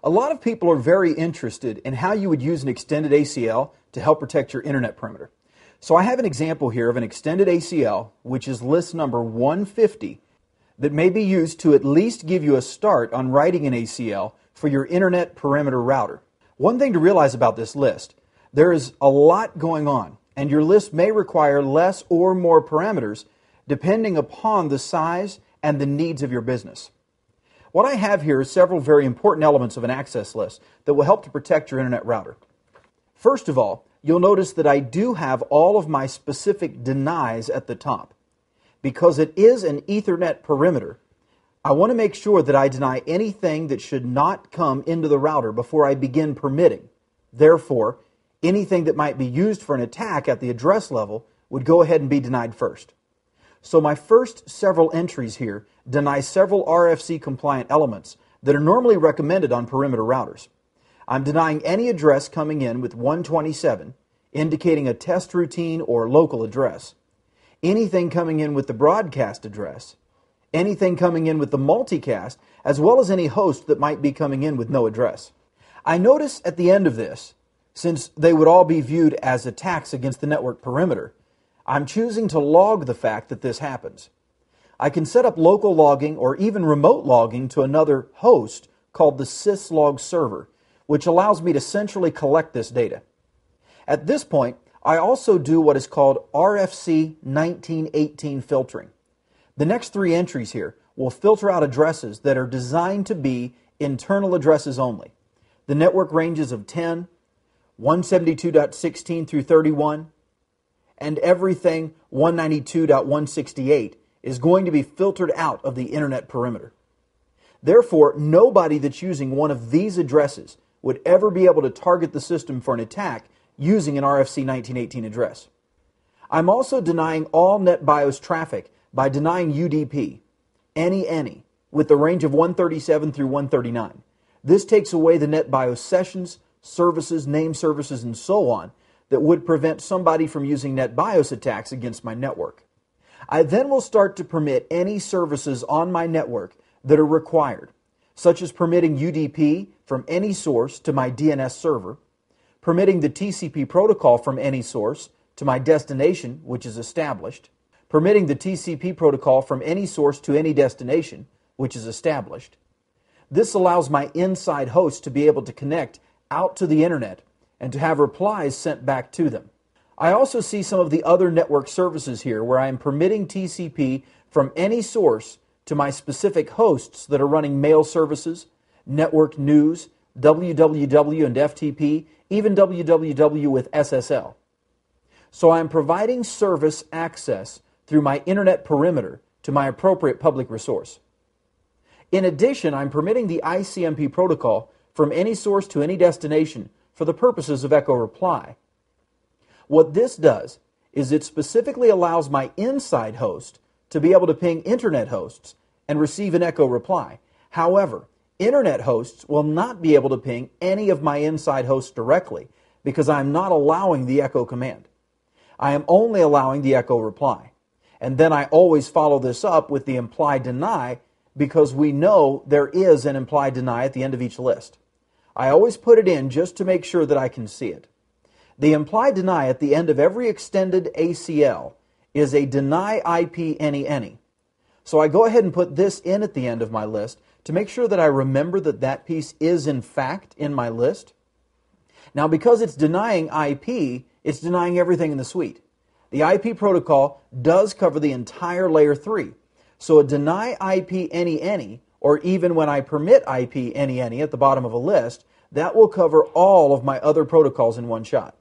A lot of people are very interested in how you would use an extended ACL to help protect your internet perimeter. So I have an example here of an extended ACL, which is list number 150, that may be used to at least give you a start on writing an ACL for your internet perimeter router. One thing to realize about this list, there is a lot going on, and your list may require less or more parameters depending upon the size and the needs of your business. What I have here is several very important elements of an access list that will help to protect your internet router. First of all, you'll notice that I do have all of my specific denies at the top. Because it is an Ethernet perimeter, I want to make sure that I deny anything that should not come into the router before I begin permitting. Therefore, anything that might be used for an attack at the address level would go ahead and be denied first. So my first several entries here deny several RFC compliant elements that are normally recommended on perimeter routers. I'm denying any address coming in with 127, indicating a test routine or local address. Anything coming in with the broadcast address, anything coming in with the multicast, as well as any host that might be coming in with no address. I notice at the end of this, since they would all be viewed as attacks against the network perimeter, I'm choosing to log the fact that this happens. I can set up local logging or even remote logging to another host called the syslog server, which allows me to centrally collect this data. At this point, I also do what is called RFC 1918 filtering. The next three entries here will filter out addresses that are designed to be internal addresses only. The network ranges of 10, 172.16 through 31, and everything 192.168 is going to be filtered out of the internet perimeter. Therefore, nobody that's using one of these addresses would ever be able to target the system for an attack using an RFC 1918 address. I'm also denying all NetBIOS traffic by denying UDP, any, with the range of 137 through 139. This takes away the NetBIOS sessions, services, name services, and so on that would prevent somebody from using NetBIOS attacks against my network. I then will start to permit any services on my network that are required, such as permitting UDP from any source to my DNS server, permitting the TCP protocol from any source to my destination, which is established, permitting the TCP protocol from any source to any destination, which is established. This allows my inside host to be able to connect out to the internet and to have replies sent back to them. I also see some of the other network services here where I am permitting TCP from any source to my specific hosts that are running mail services, network news, www and FTP, even www with SSL. So I'm providing service access through my internet perimeter to my appropriate public resource. In addition, I'm permitting the ICMP protocol from any source to any destination for the purposes of echo reply. What this does is it specifically allows my inside host to be able to ping internet hosts and receive an echo reply. However, internet hosts will not be able to ping any of my inside hosts directly because I'm not allowing the echo command. I am only allowing the echo reply. And then I always follow this up with the implied deny because we know there is an implied deny at the end of each list. I always put it in just to make sure that I can see it. The implied deny at the end of every extended ACL is a deny IP any. So I go ahead and put this in at the end of my list to make sure that I remember that that piece is in fact in my list. Now because it's denying IP, it's denying everything in the suite. The IP protocol does cover the entire layer 3. So a deny IP any, or even when I permit IP any at the bottom of a list, that will cover all of my other protocols in one shot.